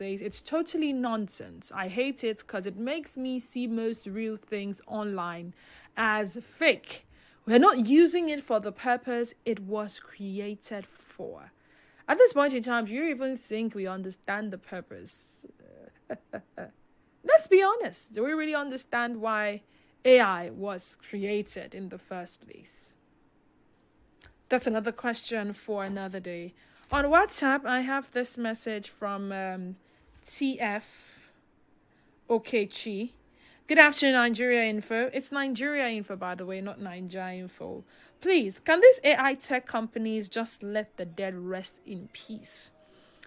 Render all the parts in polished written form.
says, it's totally nonsense. I hate it because it makes me see most real things online as fake. We're not using it for the purpose it was created for. At this point in time, do you even think we understand the purpose? Let's be honest. Do we really understand why AI was created in the first place? That's another question for another day. On WhatsApp, I have this message from TF Okechi. Good afternoon, Nigeria Info. It's Nigeria Info, by the way, not Nigeria Info. Please, can these AI tech companies just let the dead rest in peace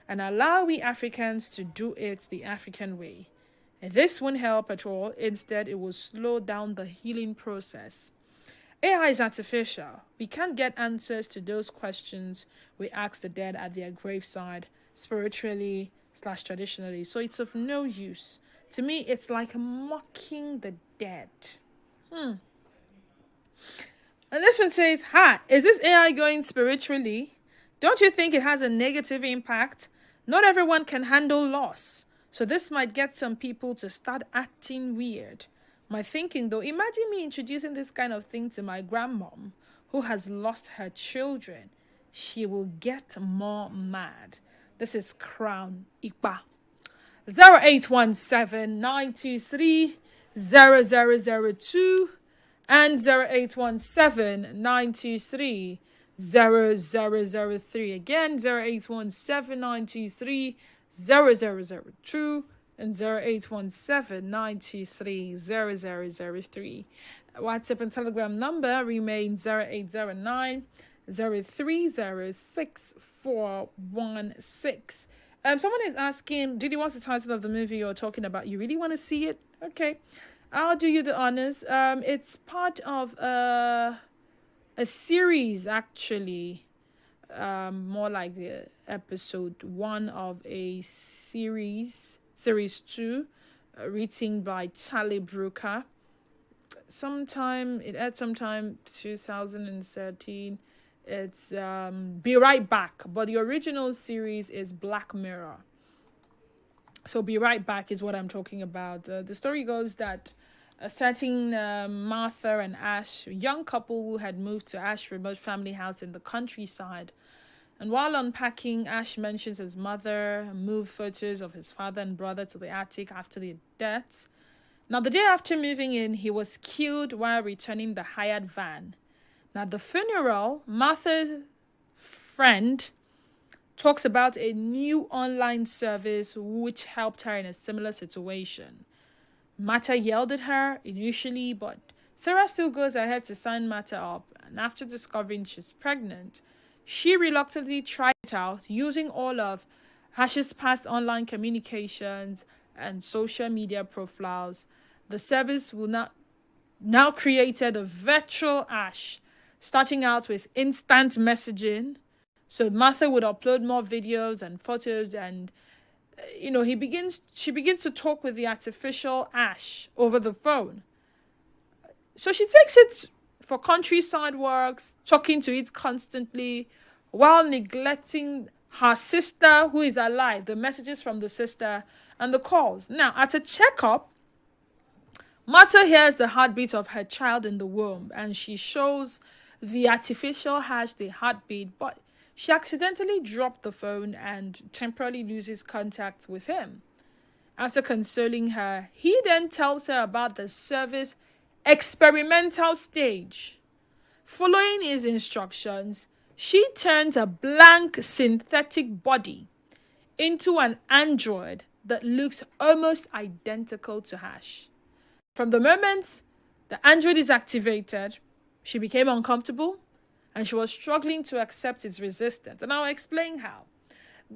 and allow we Africans to do it the African way? This won't help at all. Instead, it will slow down the healing process. AI is artificial. We can't get answers to those questions we ask the dead at their graveside, spiritually/traditionally. So it's of no use. To me, it's like mocking the dead. And this one says, hi, is this AI going spiritually? Don't you think it has a negative impact? Not everyone can handle loss. So this might get some people to start acting weird. My thinking though, imagine me introducing this kind of thing to my grandmom who has lost her children. She will get more mad. This is Crown Ikpa. 0817-923-0002 and 0817-923-0003. Again, 0817-923-0002 and 0817-923-0003. WhatsApp and Telegram number remains 0809-030-6416. Someone is asking, did you watch the title of the movie you're talking about? You really want to see it? Okay, I'll do you the honors. It's part of a series, actually. More like the episode 1 of a series 2, written by Charlie Brooker. It aired sometime 2013. It's Be Right Back, but the original series is Black Mirror. So Be Right Back is what I'm talking about. The story goes that a certain Martha and Ash, a young couple who had moved to Ash's remote family house in the countryside. And while unpacking, Ash mentions his mother, moved photos of his father and brother to the attic after their deaths. Now, the day after moving in, he was killed while returning the hired van. Now, at the funeral, Martha's friend talks about a new online service which helped her in a similar situation. Martha yelled at her initially, but Sarah still goes ahead to sign Martha up. And after discovering she's pregnant, she reluctantly tried it out using all of Ash's past online communications and social media profiles. The service will now created a virtual Ash, starting out with instant messaging. So Martha would upload more videos and photos, and she begins to talk with the artificial Ash over the phone. So she takes it for countryside works, talking to it constantly, while neglecting her sister who is alive, the messages from the sister and the calls. Now, at a checkup, Martha hears the heartbeat of her child in the womb, and she shows the artificial Ash the heartbeat, but she accidentally dropped the phone and temporarily loses contact with him. After consoling her, he then tells her about the service experimental stage. Following his instructions, she turns a blank synthetic body into an android that looks almost identical to Ash. From the moment the android is activated, she became uncomfortable and she was struggling to accept its resistance. And I'll explain how.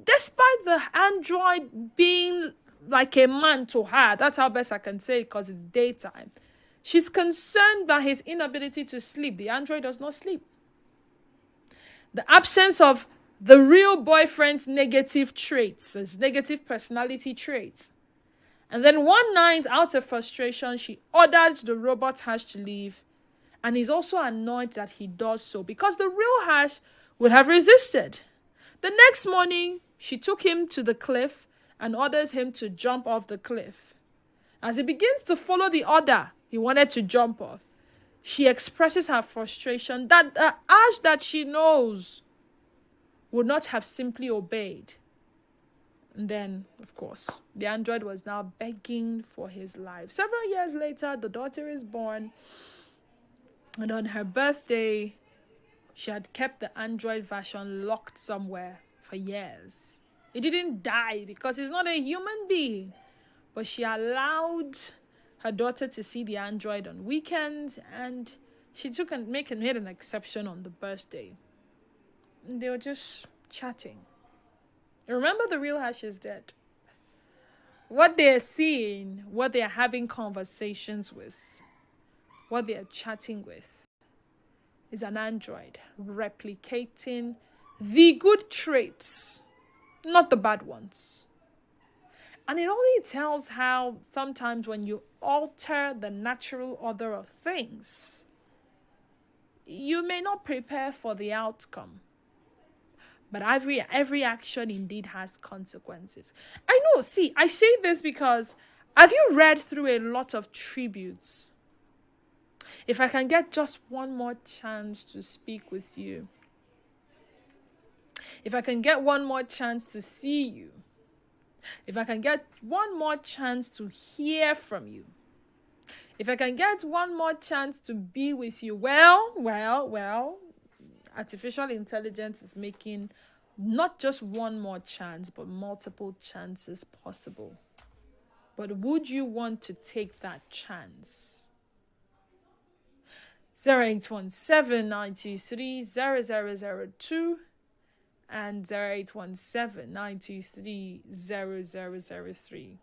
Despite the android being like a man to her, that's how best I can say it because it's daytime, she's concerned by his inability to sleep. The android does not sleep. The absence of the real boyfriend's negative traits, his negative personality traits. And then one night, out of frustration, she ordered the robot Ash to leave. And he's also annoyed that he does so because the real Ash would have resisted. The next morning, she took him to the cliff and orders him to jump off the cliff. As he begins to follow the order he wanted to jump off, she expresses her frustration that the Ash that she knows would not have simply obeyed. And then, of course, the android was now begging for his life. Several years later, the daughter is born. And on her birthday, she had kept the android version locked somewhere for years. It didn't die because it's not a human being. But she allowed her daughter to see the android on weekends, and she made an exception on the birthday. And they were just chatting. Remember, the real Ash is dead. What they're seeing, what they're having conversations with, what they're chatting with is an android replicating the good traits, not the bad ones. And it only tells how sometimes when you alter the natural order of things, you may not prepare for the outcome. But every action indeed has consequences. I know, see, I say this because have you read through a lot of tributes? If I can get just one more chance to speak with you, if I can get one more chance to see you, if I can get one more chance to hear from you, if I can get one more chance to be with you, well, artificial intelligence is making not just one more chance, but multiple chances possible. But would you want to take that chance? 0817-923-0002 and 0817-923-0003.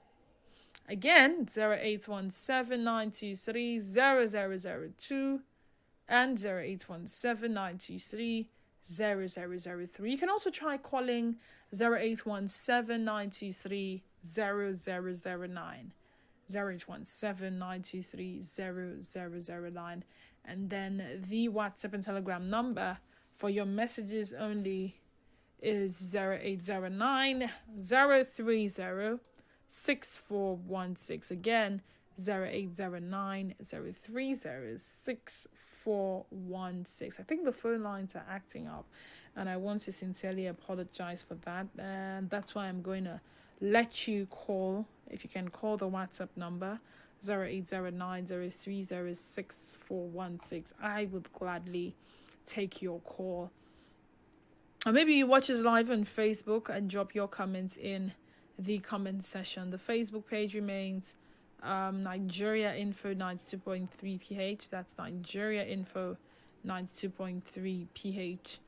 Again, 0817-923-0002 and 0817-923-0003. You can also try calling 0817-923-0009. 0817-923-0009. And then the WhatsApp and Telegram number for your messages only is 0809-030-6416. Again, 0809-030-6416. I think the phone lines are acting up, and I want to sincerely apologize for that. And that's why I'm going to let you call. If you can call the WhatsApp number 0809-030-6416. I would gladly take your call. Or maybe you watch us live on Facebook and drop your comments in the comment section. The Facebook page remains Nigeria Info 92.3 PH. That's Nigeria Info 92.3 PH.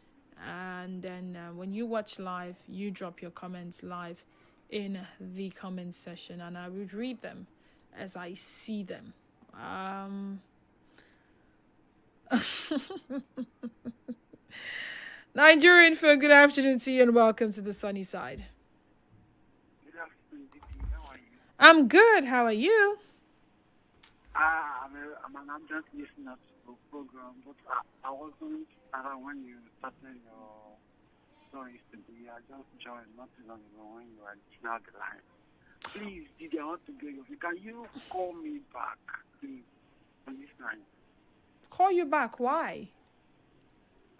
And then when you watch live, you drop your comments live in the comment section, and I would read them as I see them. Nigerian Info, good afternoon to you and welcome to the sunny side. Good afternoon, Didi. How are you? I'm good. How are you? I'm just listening to the program, but I wasn't around when you started your stories today. I just joined not too long ago when you were out the line. Please, Didi, I want to get you. Can you call me back, please, on this line? Call you back? Why?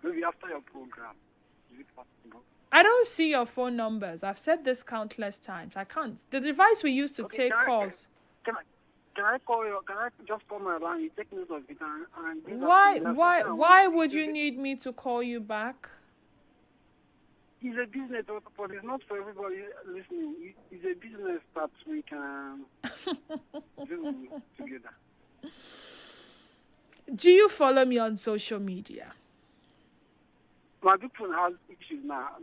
Maybe after your program. Is it possible? I don't see your phone numbers. I've said this countless times. I can't. The device we use to take calls. Can I call you? Can I just call my line? You take note of it and Why would you need me to call you back? It's a business, but it's not for everybody listening. It's a business that we can do together. Do you follow me on social media? My big phone has issues now.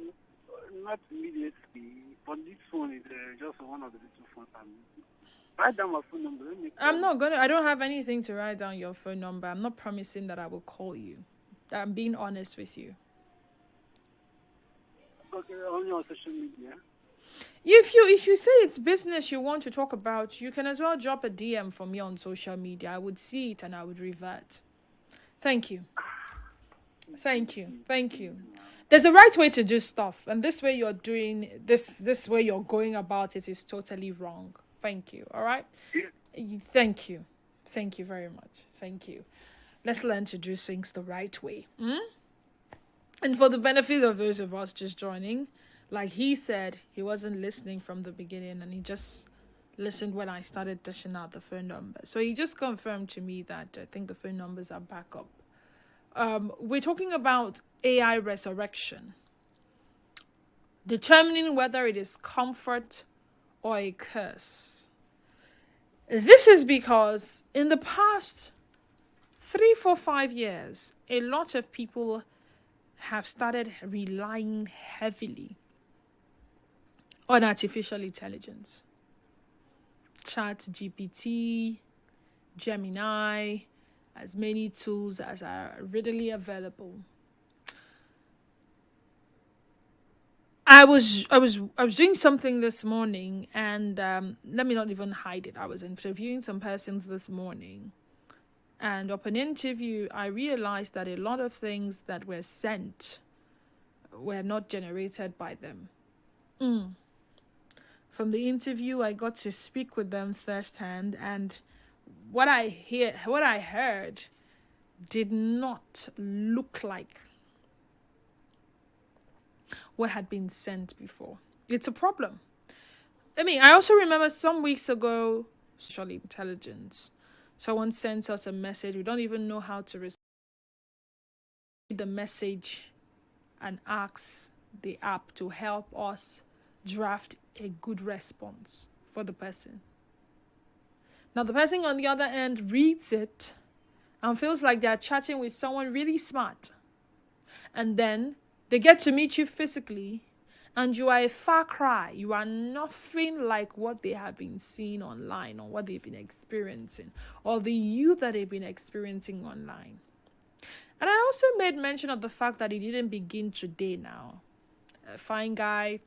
Not immediately, but this phone is just one of the little phones I'm using. Write down my phone number. I don't have anything to write down your phone number. I'm not promising that I will call you. I'm being honest with you. Okay, only on social media. If you say it's business you want to talk about, you can as well drop a DM for me on social media. I would see it and I would revert. Thank you. There's a right way to do stuff, and this way you're doing this way you're going about it is totally wrong. Thank you. All right. Yeah. Thank you. Thank you very much. Thank you. Let's learn to do things the right way. And for the benefit of those of us just joining, like he said, he wasn't listening from the beginning and he just listened when I started dishing out the phone number. So he just confirmed to me that I think the phone numbers are back up. We're talking about AI resurrection, determining whether it is comfort or a curse. This is because in the past 3, 4, 5 years, a lot of people have started relying heavily on artificial intelligence. Chat GPT, Gemini, as many tools as are readily available. I was doing something this morning, and let me not even hide it. I was interviewing some persons this morning, and upon interview, I realized that a lot of things that were sent were not generated by them. From the interview, I got to speak with them firsthand, and what I heard did not look like what had been sent before. It's a problem. I mean, I also remember some weeks ago, social intelligence. Someone sends us a message. We don't even know how to receive the message and asks the app to help us draft a good response for the person. Now, the person on the other end reads it and feels like they're chatting with someone really smart. And then they get to meet you physically, and you are a far cry. You are nothing like what they have been seeing online or what they've been experiencing or the you that they've been experiencing online. And I also made mention of the fact that it didn't begin today now. A fine guy,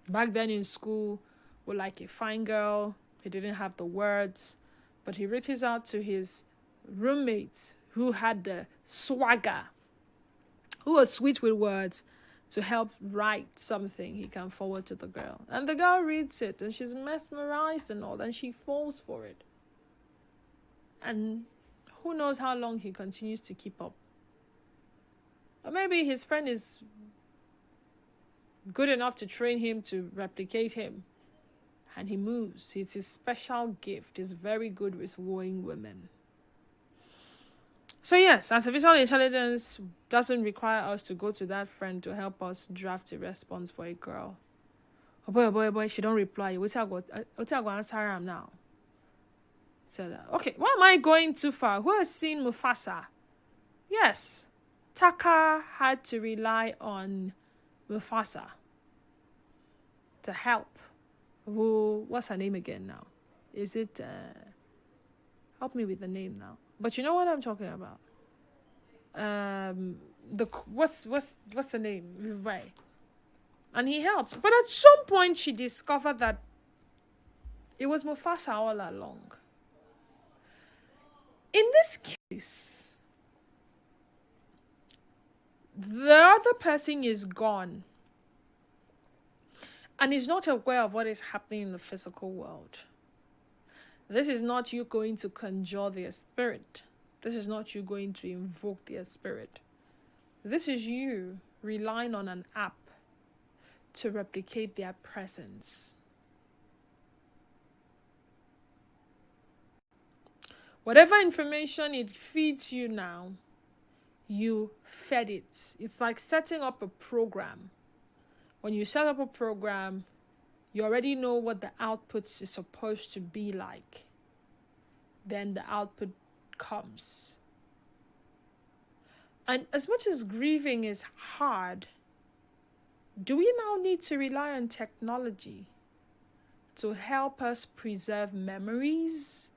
back then in school, would like a fine girl. He didn't have the words, but he reaches out to his roommates who had the swagger, who was sweet with words, to help write something he can forward to the girl. And the girl reads it, and she's mesmerized and all, and she falls for it. And who knows how long he continues to keep up. Or maybe his friend is good enough to train him to replicate him, and he moves. It's his special gift. He's very good with wooing women. So yes, artificial intelligence doesn't require us to go to that friend to help us draft a response for a girl. Oh boy, she don't reply. What's I go answer her now? So okay, why am I going too far? Who has seen Mufasa? Yes, Taka had to rely on Mufasa to help. What's her name again now? Is it help me with the name now? But you know what I'm talking about. What's the name? Right. And he helped. But at some point she discovered that it was Mufasa all along. In this case, the other person is gone and is not aware of what is happening in the physical world. This is not you going to conjure their spirit. This is not you going to invoke their spirit. This is you relying on an app to replicate their presence. Whatever information it feeds you now, you fed it. It's like setting up a program. When you set up a program, you already know what the output is supposed to be like. Then the output comes. And as much as grieving is hard, do we now need to rely on technology to help us preserve memories?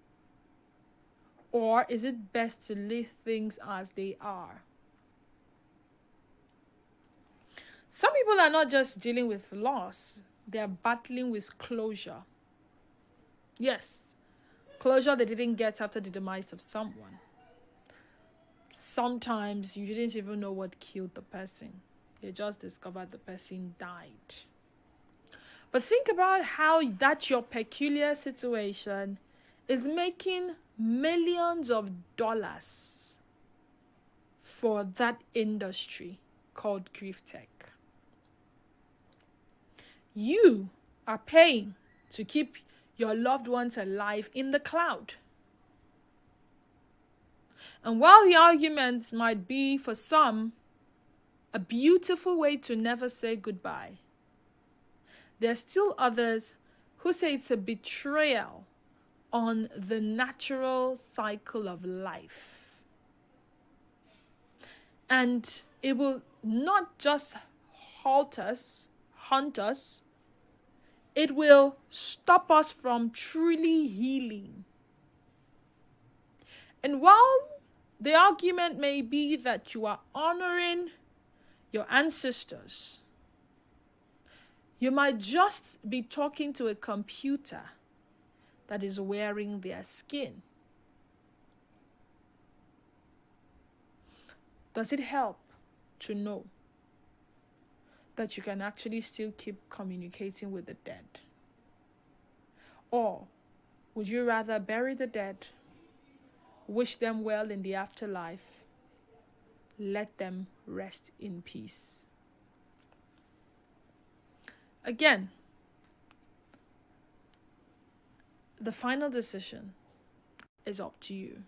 Or is it best to leave things as they are? Some people are not just dealing with loss, they're battling with closure. Yes, closure they didn't get after the demise of someone. Sometimes you didn't even know what killed the person. You just discovered the person died. But think about how that your peculiar situation is making millions of dollars for that industry called grief tech. You are paying to keep your loved ones alive in the cloud. And while the arguments might be for some a beautiful way to never say goodbye, there are still others who say it's a betrayal on the natural cycle of life. And it will not just haunt us, it will stop us from truly healing. And while the argument may be that you are honoring your ancestors, you might just be talking to a computer that is wearing their skin. Does it help to know that you can actually still keep communicating with the dead? Or would you rather bury the dead, wish them well in the afterlife, let them rest in peace? Again, the final decision is up to you.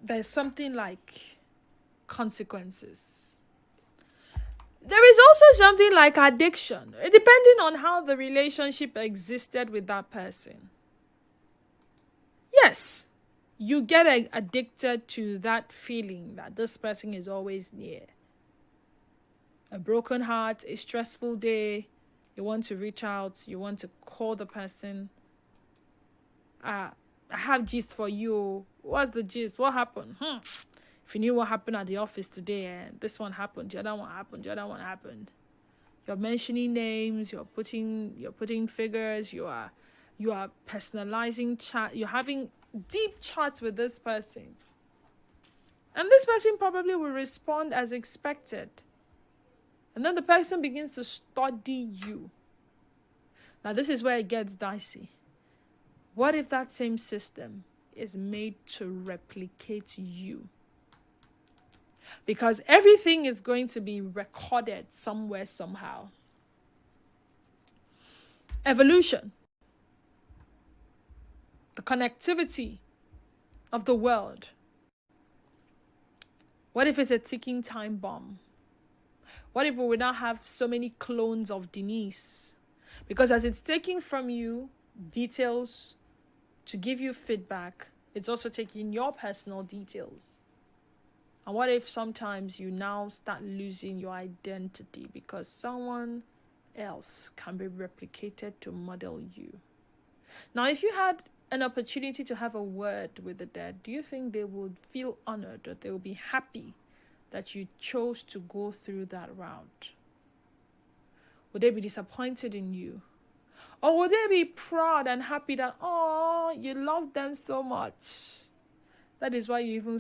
There's something like consequences. There is also something like addiction, depending on how the relationship existed with that person. Yes, you get addicted to that feeling that this person is always near. A broken heart, a stressful day, you want to reach out, you want to call the person. I have gist for you. What's the gist? What happened? If you knew what happened at the office today, this one happened, the other one happened, the other one happened. You're mentioning names, you're putting figures, you are personalizing chat, you're having deep chats with this person. And this person probably will respond as expected. And then the person begins to study you. Now, this is where it gets dicey. What if that same system is made to replicate you? Because everything is going to be recorded somewhere, somehow. Evolution. The connectivity of the world. What if it's a ticking time bomb? What if we would not have so many clones of Denise? Because as it's taking from you details to give you feedback, it's also taking your personal details. And what if sometimes you now start losing your identity because someone else can be replicated to model you? Now, if you had an opportunity to have a word with the dead, do you think they would feel honored, or they would be happy that you chose to go through that route? Would they be disappointed in you? Or would they be proud and happy that, oh, you love them so much? That is why you even